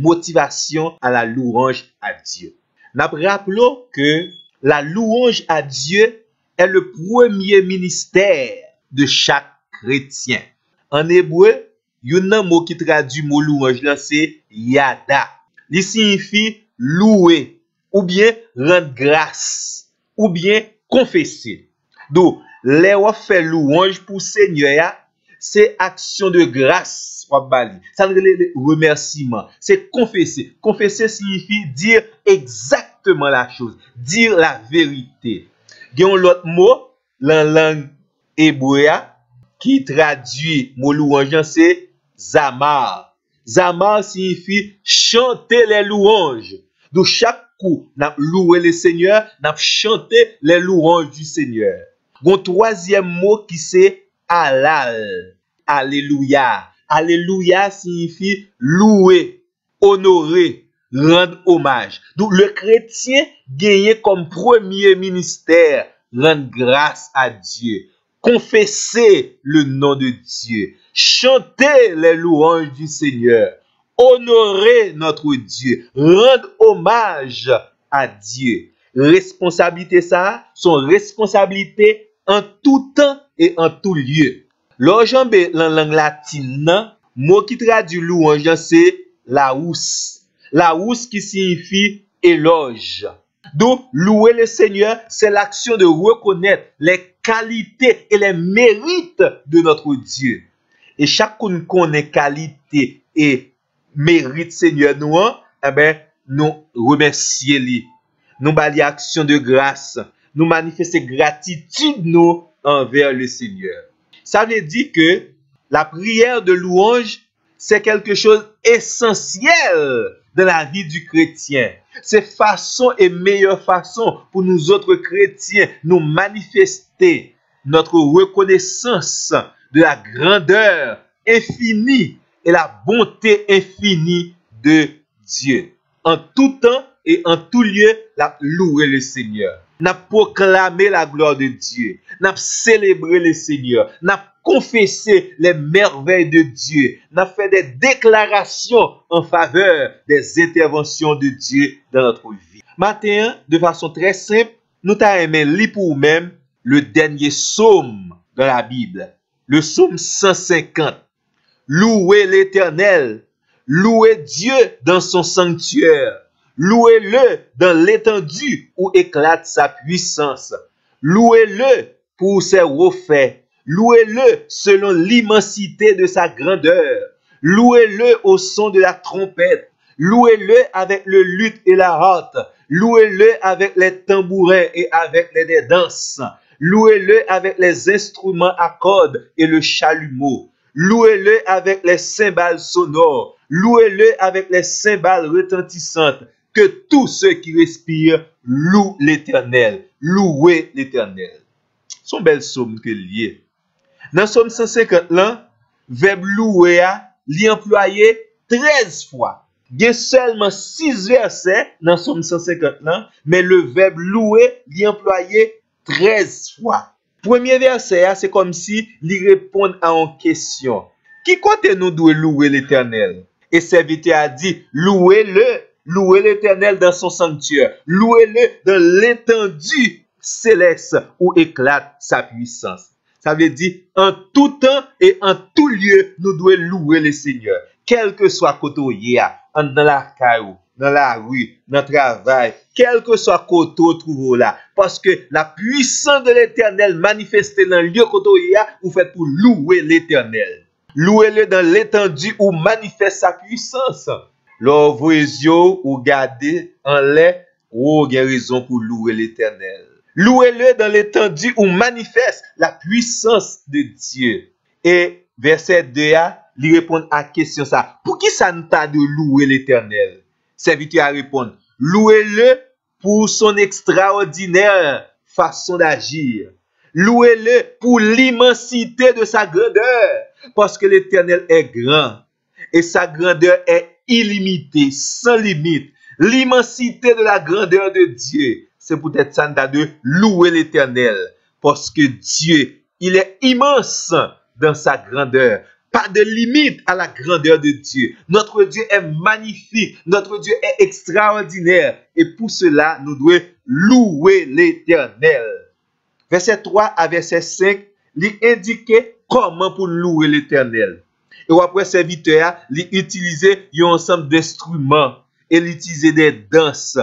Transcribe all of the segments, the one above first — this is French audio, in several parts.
motivation à la louange à Dieu. Nous rappelons que la louange à Dieu est le premier ministère de chaque chrétien. En hébreu, il y a un mot qui traduit le mot louange, c'est yada. Il signifie louer, ou bien rendre grâce, ou bien confesser. Donc, les on fait louange pour Seigneur, c'est action de grâce. Ça veut dire remerciement. C'est confesser. Confesser signifie dire exactement la chose, dire la vérité. Il y a un autre mot, dans la langue hébreu, qui traduit mot louange, c'est zamar. Zamar signifie chanter les louanges. Donc, chaque coup, nous loué le Seigneur, nous chanté les louanges du Seigneur. Un troisième mot qui c'est halal. Alléluia. Alléluia signifie louer, honorer, rendre hommage. Donc, le chrétien gagne comme premier ministère rendre grâce à Dieu, confesser le nom de Dieu, chanter les louanges du Seigneur, honorer notre Dieu, rendre hommage à Dieu. Responsabilité ça, son responsabilité en tout temps et en tout lieu. Lorsqu'on dans la langue latine, mot qui traduit louange, c'est laus. Laus qui signifie éloge. Donc, louer le Seigneur, c'est l'action de reconnaître les qualités et les mérites de notre Dieu. Et chacun connaît qualité et mérite Seigneur nous, nous remercions lui. Nous bali action de grâce, nous manifester gratitude nous envers le Seigneur. Ça veut dire que la prière de louange, c'est quelque chose d'essentiel dans la vie du chrétien. C'est façon et meilleure façon pour nous autres chrétiens nous manifester notre reconnaissance de la grandeur infinie et la bonté infinie de Dieu. En tout temps et en tout lieu, la louer le Seigneur. N'a proclamé la gloire de Dieu. N'a célébré le Seigneur. N'a confessé les merveilles de Dieu. N'a fait des déclarations en faveur des interventions de Dieu dans notre vie. Maintenant, de façon très simple, nous t'avons lu pour nous-mêmes le dernier psaume de la Bible. Le psaume 150. Louez l'Éternel. Louez Dieu dans son sanctuaire. Louez-le dans l'étendue où éclate sa puissance. Louez-le pour ses refaits. Louez-le selon l'immensité de sa grandeur. Louez-le au son de la trompette. Louez-le avec le luth et la harpe. Louez-le avec les tambourins et avec les danses. Louez-le avec les instruments à cordes et le chalumeau. Louez-le avec les cymbales sonores. Louez-le avec les cymbales retentissantes. Que tous ceux qui respirent louent l'Éternel. Louez l'Éternel. Son bel psaume que lié. Dans Psaume 150 là, verbe louer a li employé 13 fois. Il y a seulement 6 versets dans Psaume 150 là, mais le verbe louer li employé 13 fois. Premier verset, c'est comme si il répond à une question. Qui compte nous doit louer l'Éternel? Et serviteur a dit, louez l'Éternel dans son sanctuaire, louez-le dans l'étendue céleste où éclate sa puissance. Ça veut dire, en tout temps et en tout lieu, nous devons louer le Seigneur. Quel que soit côté dans la caillou, dans la rue, dans le travail, quel que soit côté trouve là. Parce que la puissance de l'Éternel manifestée dans le lieu côté vous faites pour louer l'Éternel. Louez-le dans l'étendue où manifeste sa puissance. Lors vos yeux ou gardez en l'air, vous avez raison pour louer l'Éternel. Louez-le dans l'étendue où manifeste la puissance de Dieu. Et verset 2, il répond à la question ça. Pour qui ça ne t'a de louer l'Éternel? Serviteur répond, louez-le pour son extraordinaire façon d'agir. Louez-le pour l'immensité de sa grandeur. Parce que l'Éternel est grand. Et sa grandeur est illimitée, sans limite. L'immensité de la grandeur de Dieu. C'est peut-être ça de louer l'Éternel. Parce que Dieu, il est immense dans sa grandeur. pas de limite à la grandeur de Dieu. Notre Dieu est magnifique. Notre Dieu est extraordinaire. Et pour cela, nous devons louer l'Éternel. Verset 3 à verset 5, il indique comment pour louer l'Éternel. Et après, serviteur, il utilise un ensemble d'instruments et il utilise des danses.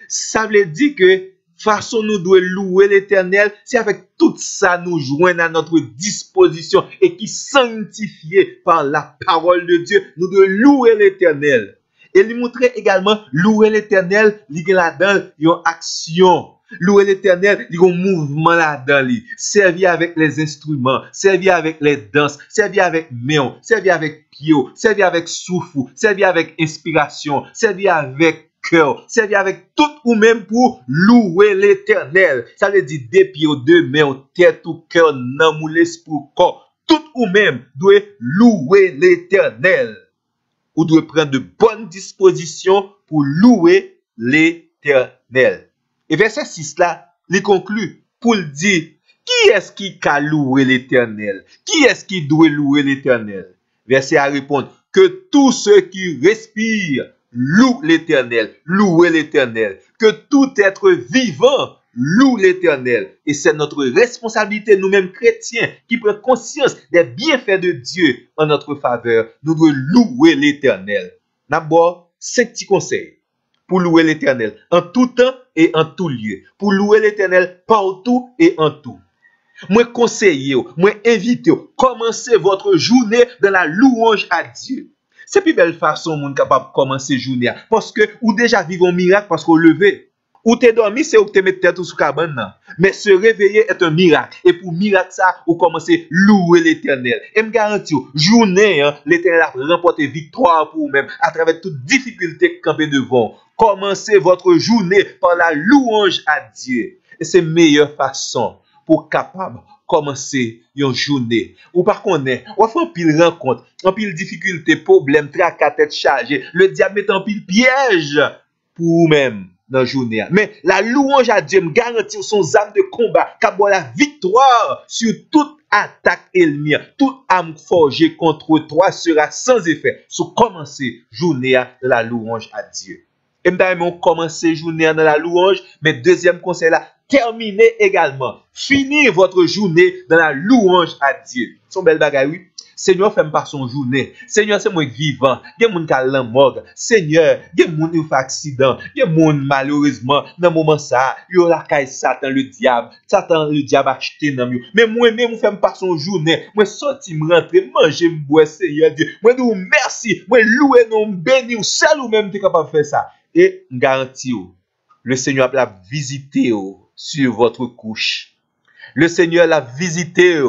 Ça veut dire que façon nous devons louer l'Éternel, c'est avec tout ça nous joignons à notre disposition et qui sanctifié par la parole de Dieu, nous devons louer l'Éternel. Et il montrait également louer l'Éternel, il y a là-dedans une action. Louer l'Éternel, il y a un mouvement là-dedans. Servir avec les instruments, servir avec les danses, servir avec main, servir avec pied, servir avec souffle, servir avec inspiration, servir avec cœur, servir avec tout ou même pour louer l'Éternel. Ça veut dire des pieds, deux mains, tête ou cœur, non ou l'esprit, corps. Tout ou même doit louer l'Éternel. Ou doit prendre de bonnes dispositions pour louer l'Éternel. Et verset 6 là, il conclut pour le dire, qui est-ce qui a loué l'Éternel? Qui est-ce qui doit louer l'Éternel? Verset à répondre, que tous ceux qui respirent louent l'Éternel, louez l'Éternel. Que tout être vivant loue l'Éternel. Et c'est notre responsabilité, nous-mêmes chrétiens, qui prenons conscience des bienfaits de Dieu en notre faveur. Nous devons louer l'Éternel. D'abord, 5 petits conseils pour louer l'Éternel en tout temps et en tout lieu. Pour louer l'Éternel partout et en tout. Moi conseille, moi invite, commencez votre journée dans la louange à Dieu. C'est plus belle façon moun capable de commencer journée parce que ou déjà vivre un miracle parce qu'on levé. Ou t'es dormi, c'est ou t'es mettre tête sous cabane. Mais se réveiller est un miracle. Et pour miracle ça, ou commencer louer l'Éternel. Et me garantis, journée, l'Éternel a remporté victoire pour vous-même à travers toute difficulté campée devant. Commencez votre journée par la louange à Dieu. Et c'est la meilleure façon pour capable commencer une journée. Ou par contre, on fait un pile rencontre, un pile difficulté, problème, tracas, tête chargée. Le diable met un pile piège pour vous-même dans la journée. Mais la louange à Dieu me garantit son âme de combat, car la victoire sur toute attaque ennemie, toute âme forgée contre toi sera sans effet. So commencer journée dans la louange à Dieu. Et nous commencer journée dans la louange, mais deuxième conseil là, terminez également. Finir votre journée dans la louange à Dieu. Son bel bagay, oui. Seigneur, fait par son journée. Seigneur, c'est moi vivant. Il y a des gens qui ont mort. Seigneur, il y a des gens qui ont fait accident. Il y a des gens malheureusement, dans le moment ça, il y a la caille Satan, le diable. Satan, le diable acheté dans nous. Mais moi-même, fait par son journée. Moi, sorti, me rentrer, manger, me boire, Seigneur Dieu. Moi, nous merci. Moi, louer, nous bénir. Seul ou même, tu es capable de faire ça. Et, garantis, le Seigneur l'a visité sur votre couche. Le Seigneur l'a visité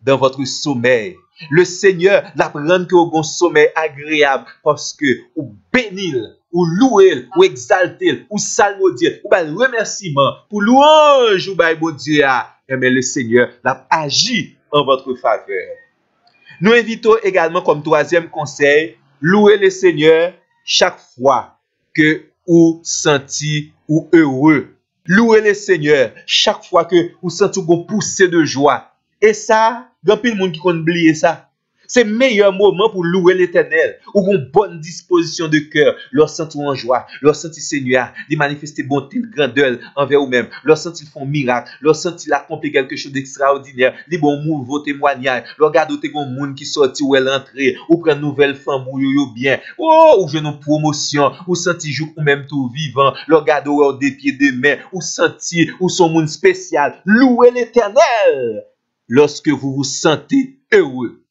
dans votre sommeil. Le Seigneur l'a rendre que vous un sommeil agréable parce que ou bénir, ou louer, ou exalter, ou salmodier, ou ben remerciement pour louange ou ben bon Dieu. Mais le Seigneur l'a agi en votre faveur. Nous invitons également comme troisième conseil, louer le Seigneur chaque fois que vous sentez ou heureux. Louer le Seigneur chaque fois que vous sentez une poussée de joie. Et ça, il y a plein de monde qui oublie ça. C'est le meilleur moment pour louer l'Éternel. Ou une bonne disposition de cœur. Leur sentir en joie. Leur sentir Seigneur. De manifester bonté, grandeur envers eux-mêmes. Leur sentir font miracle. Leur sentir accomplir quelque chose d'extraordinaire. Les bons mots, vos témoignages. Leur garder des monde qui sorti ou elle entrée. Ou prendre nouvelle femme ou yo bien. Oh, ou je une promotion. Ou sentir jour ou même tout vivant. Leur garder des pieds, des mains. Ou sentir ou son monde spécial. Louer l'Éternel. Lorsque vous vous sentez heureux.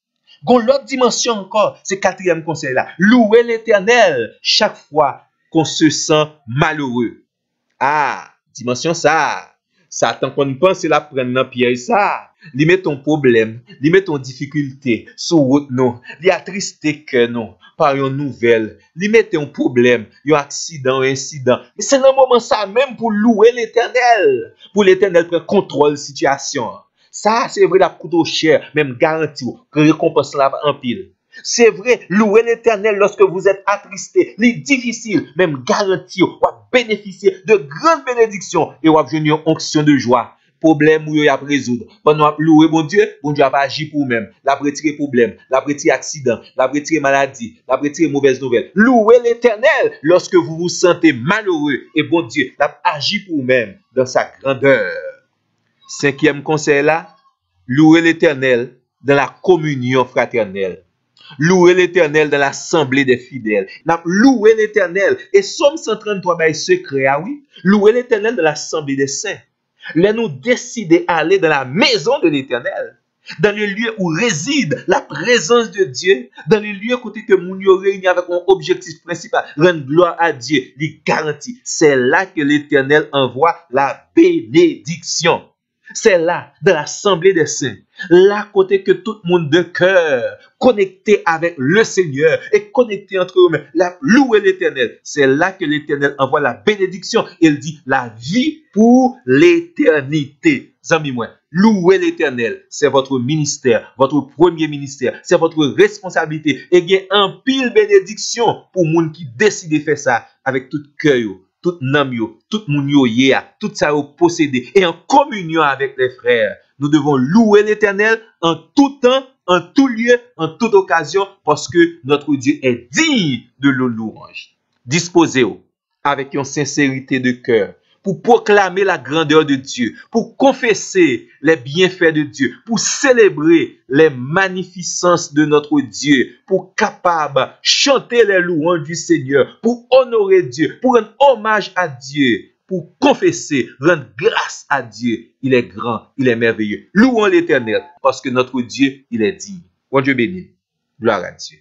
Gon l'autre dimension encore, c'est quatrième conseil là. Louer l'Éternel chaque fois qu'on se sent malheureux. Ah, dimension ça. Satan qu'on pense la prendre dans piège ça. Li met ton problème, li met ton difficulté sur route non. Li attristé que non par une nouvelle. Li met un problème, un accident, un incident. Mais c'est dans moment ça même pour louer l'Éternel. Pour l'Éternel prendre contrôle de la situation. Ça, c'est vrai, la coûte cher, même garanti, que récompense la en pile. C'est vrai, louer l'Éternel lorsque vous êtes attristé, les difficiles, même garanti, ou bénéficier de grandes bénédictions et ou obtenir une onction de joie. problème ou y a résoudre. Pendant louer bon Dieu a pas agi pour même. La retirer problème, la retirer accident, la retirer maladie, la retirer mauvaise nouvelle. Louez l'Éternel lorsque vous vous sentez malheureux et bon Dieu l'a agi pour même dans sa grandeur. Cinquième conseil là, louez l'Éternel dans la communion fraternelle. Louez l'Éternel dans l'assemblée des fidèles. Louez l'Éternel. Et Somme 133, ben, secret, ah oui. Louez l'Éternel dans l'assemblée des saints. Là, nous décidons d'aller dans la maison de l'Éternel. Dans le lieu où réside la présence de Dieu. Dans le lieu côté que nous nous réunissons avec un objectif principal. Rendre gloire à Dieu. Il garantit. C'est là que l'Éternel envoie la bénédiction. C'est là, dans l'assemblée des saints, là côté que tout le monde de cœur, connecté avec le Seigneur et connecté entre eux-mêmes, louer l'Éternel. C'est là que l'Éternel envoie la bénédiction. Il dit la vie pour l'éternité. Amis moi, louer l'Éternel, c'est votre ministère, votre premier ministère, c'est votre responsabilité. Et il y a un pile bénédiction pour les gens qui décident de faire ça avec tout cœur. Tout nam yo, tout moun yo tout ça yo possédé et en communion avec les frères. Nous devons louer l'Éternel en tout temps, en tout lieu, en toute occasion parce que notre Dieu est digne de nos louanges. Disposez-vous avec une sincérité de cœur pour proclamer la grandeur de Dieu, pour confesser les bienfaits de Dieu, pour célébrer les magnificences de notre Dieu, pour capable chanter les louanges du Seigneur, pour honorer Dieu, pour rendre hommage à Dieu, pour confesser, rendre grâce à Dieu. Il est grand, il est merveilleux. Louons l'Éternel parce que notre Dieu, il est digne. Bon Dieu béni. Gloire à Dieu.